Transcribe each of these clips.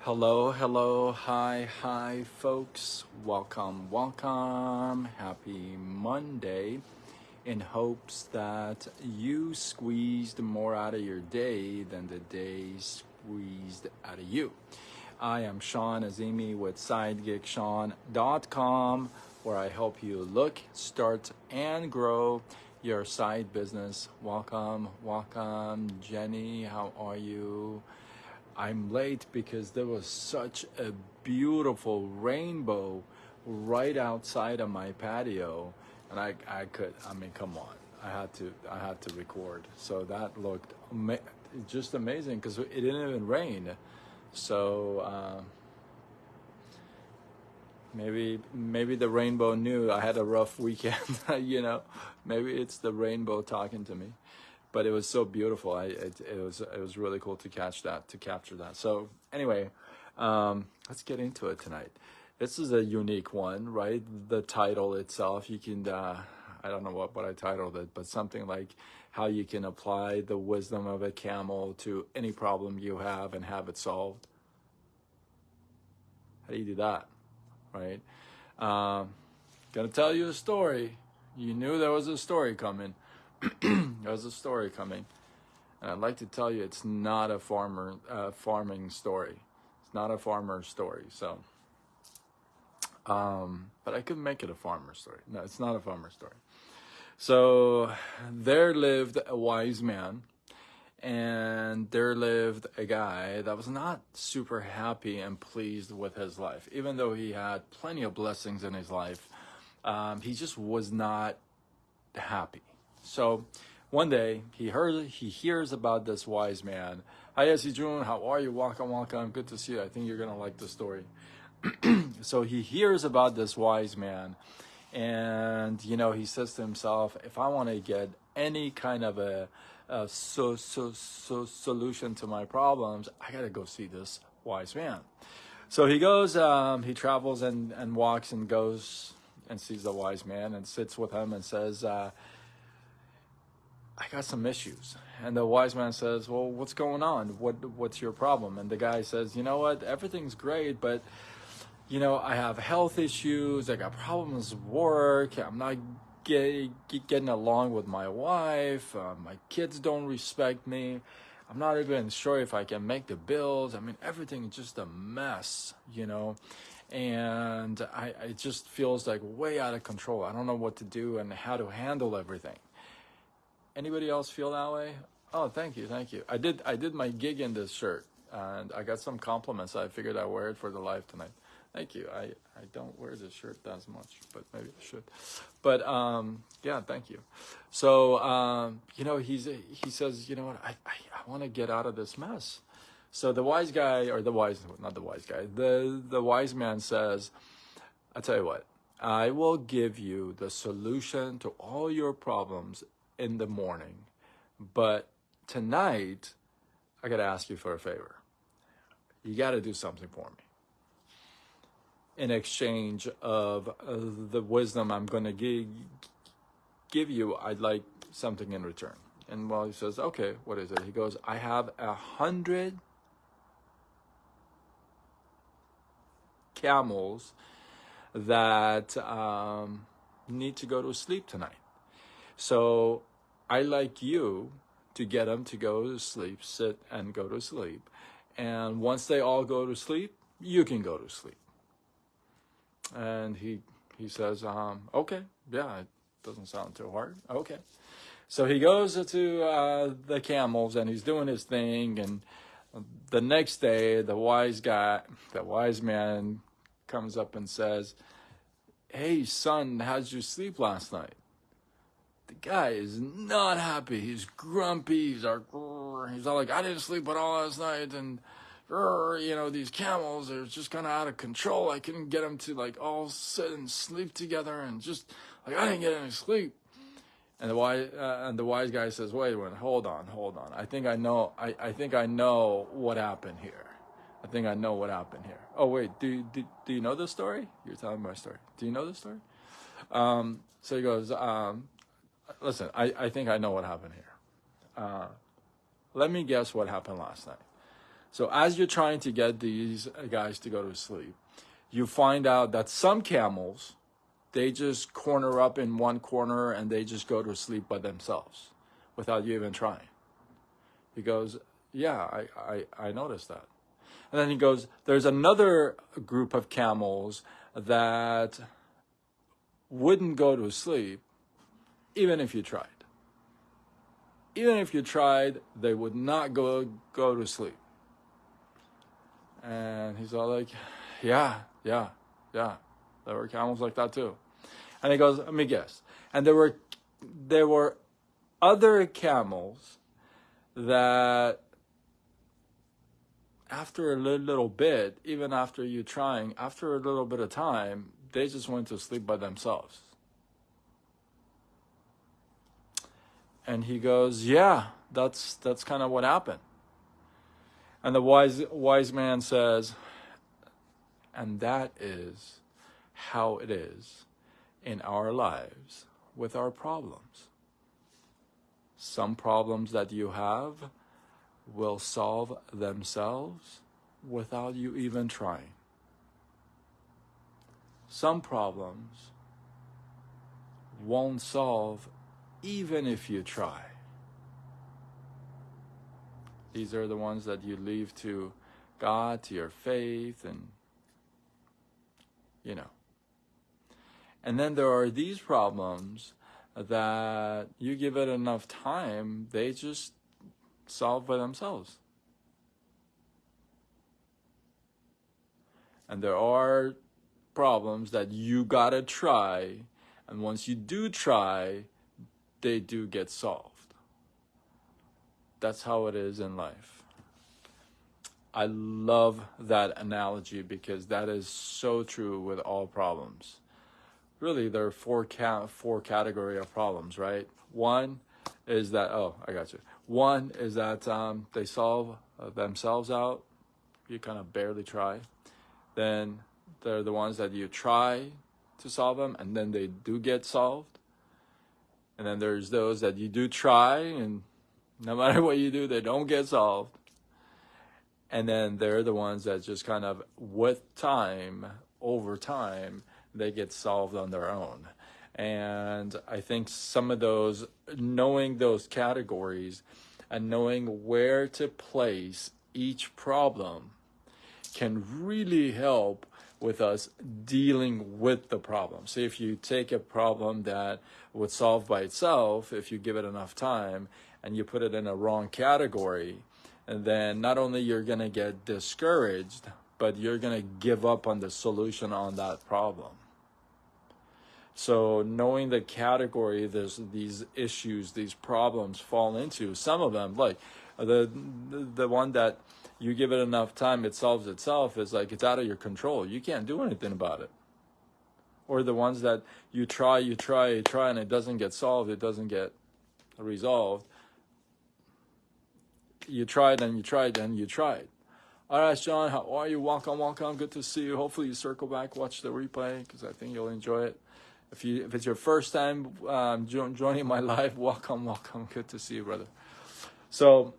Hello, hello, hi, folks. Welcome. Happy Monday. In hopes that you squeezed more out of your day than the day squeezed out of you. I am Sean Azimi with SideGigSean.com, where I help you look, start, and grow your side business. Welcome, Jenny. How are you? I'm late because there was such a beautiful rainbow right outside of my patio, and I mean, come on, I had to record. So that looked just amazing because it didn't even rain. So maybe the rainbow knew I had a rough weekend. Maybe it's the rainbow talking to me. But it was so beautiful. It was really cool to capture that. So anyway, let's get into it tonight. This is a unique one, right? The title itself, you can I don't know what I titled it, but something like how you can apply the wisdom of a camel to any problem you have and have it solved. How do you do that, right? Gonna tell you a story. You knew there was a story coming. There's a story coming, and I'd like to tell you it's not a farming story. It's not a farmer story. So, but I could make it a farmer story. No, it's not a farmer story. So there lived a wise man, and there lived a guy that was not super happy and pleased with his life, even though he had plenty of blessings in his life. He just was not happy. So one day he hears about this wise man. Hi, Jun. How are you? Welcome. Good to see you. I think you're gonna like the story. So he hears about this wise man, and he says to himself, if I want to get any kind of a solution to my problems, I gotta go see this wise man. So he goes. He travels and walks and goes and sees the wise man and sits with him and says, I got some issues. And the wise man says, well, what's going on? What's your problem? And the guy says, you know what? Everything's great, but, I have health issues. I got problems with work. I'm not getting along with my wife. My kids don't respect me. I'm not even sure if I can make the bills. I mean, everything is just a mess, and it just feels like way out of control. I don't know what to do and how to handle everything. Anybody else feel that way? Oh, thank you. I did my gig in this shirt, and I got some compliments. I figured I'd wear it for the live tonight. Thank you. I don't wear this shirt that much, but maybe I should. But yeah, thank you. So he says, you know what? I want to get out of this mess. So the wise guy, or the wise man says, I tell you what, I will give you the solution to all your problems in the morning, but tonight I gotta ask you for a favor. You gotta do something for me. In exchange of the wisdom I'm gonna give you, I'd like something in return. And he says, okay, what is it? He goes, I have 100 camels that need to go to sleep tonight. So I like you to get them to go to sleep, sit and go to sleep. And once they all go to sleep, you can go to sleep. And he says, okay, yeah, it doesn't sound too hard. Okay. So he goes to the camels and he's doing his thing. And the next day, the wise man comes up and says, hey, son, how'd you sleep last night? The guy is not happy. He's grumpy. He's all like, I didn't sleep at all last night. And, these camels, they're just kind of out of control. I couldn't get them to all sit and sleep together. And just I didn't get any sleep. And the wise guy says, wait a minute, hold on. I think I know what happened here. Oh, wait, do you know this story? You're telling my story. Do you know this story? So he goes, listen, I think I know what happened here. Let me guess what happened last night. So as you're trying to get these guys to go to sleep, you find out that some camels, they just corner up in one corner and they just go to sleep by themselves without you even trying. He goes, yeah, I noticed that. And then he goes, there's another group of camels that wouldn't go to sleep even if you tried. Even if you tried, they would not go to sleep. And he's all like, yeah. There were camels like that too. And he goes, let me guess. And there were other camels that after a little bit, even after you trying, after a little bit of time, they just went to sleep by themselves. And he goes, yeah, that's kind of what happened. And the wise man says, and that is how it is in our lives with our problems. Some problems that you have will solve themselves without you even trying. Some problems won't solve even if you try. These are the ones that you leave to God, to your faith, and And then there are these problems that you give it enough time, they just solve by themselves. And there are problems that you gotta try, and once you do try, they do get solved. That's how it is in life. I love that analogy because that is so true with all problems. Really, there are four category of problems, right? One is that, I got you. One is that they solve themselves out. You kind of barely try. Then they're the ones that you try to solve them, and then they do get solved. And then there's those that you do try, and no matter what you do, they don't get solved. And then they're the ones that just kind of, with time, over time, they get solved on their own. And I think some of those, knowing those categories and knowing where to place each problem can really help with us dealing with the problem. So if you take a problem that would solve by itself, if you give it enough time and you put it in a wrong category, and then not only you're going to get discouraged, but you're going to give up on the solution on that problem. So knowing the category these issues, these problems fall into, some of them, like the one that you give it enough time, it solves itself, is like it's out of your control. You can't do anything about it. Or the ones that you try, and it doesn't get solved, it doesn't get resolved. You tried and you tried and you tried. All right, Sean, how are you? Welcome. Good to see you. Hopefully you circle back, watch the replay, because I think you'll enjoy it. If it's your first time joining my live, welcome. Good to see you, brother. So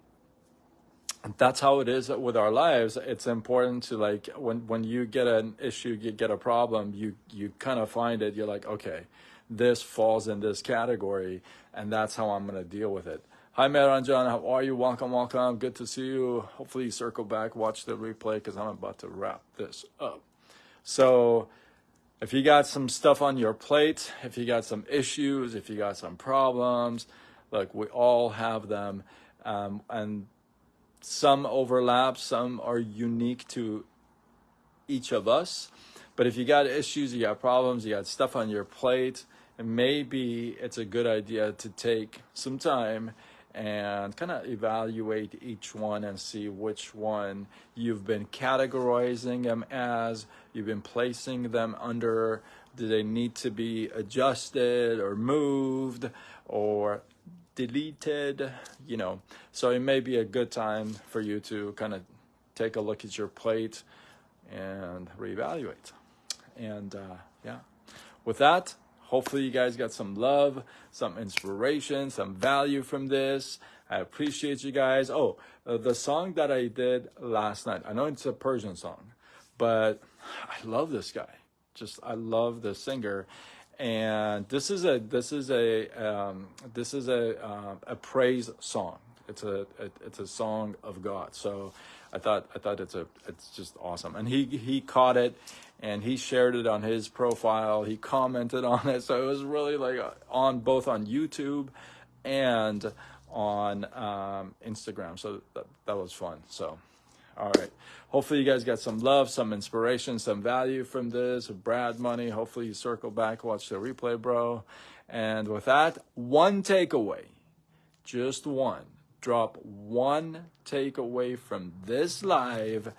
that's how it is with our lives. It's important to, like, when you get an issue, you get a problem, you kind of find it. You're like, okay, this falls in this category, and that's how I'm going to deal with it. Hi, Meranjan. How are you? Welcome. Good to see you. Hopefully you circle back, watch the replay, because I'm about to wrap this up. So if you got some stuff on your plate, if you got some issues, if you got some problems, look, we all have them. And some overlap, some are unique to each of us. But if you got issues, you got problems, you got stuff on your plate, and maybe it's a good idea to take some time and kind of evaluate each one and see which one you've been categorizing them as, you've been placing them under. Do they need to be adjusted or moved or deleted? So it may be a good time for you to kind of take a look at your plate and reevaluate. And with that, hopefully you guys got some love, some inspiration, some value from this. I appreciate you guys. Oh, the song that I did last night, I know it's a Persian song, but I love this guy. Just, I love the singer. And this is a praise song. It's a song of God. So I thought it's just awesome. And he caught it, and he shared it on his profile. He commented on it. So it was really like on both on YouTube and on Instagram. So that was fun. So. All right. Hopefully you guys got some love, some inspiration, some value from this. Brad Money. Hopefully you circle back, watch the replay, bro. And with that, one takeaway, just one. Drop one takeaway from this live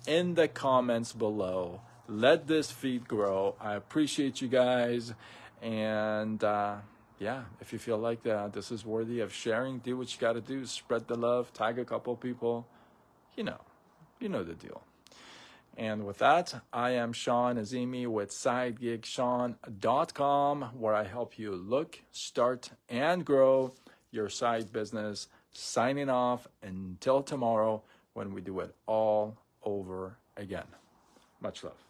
in the comments below. Let this feed grow. I appreciate you guys. And yeah, if you feel like this is worthy of sharing, do what you got to do. Spread the love. Tag a couple people. You know the deal. And with that, I am Sean Azimi with SideGigSean.com, where I help you look, start, and grow your side business. Signing off until tomorrow when we do it all over again. Much love.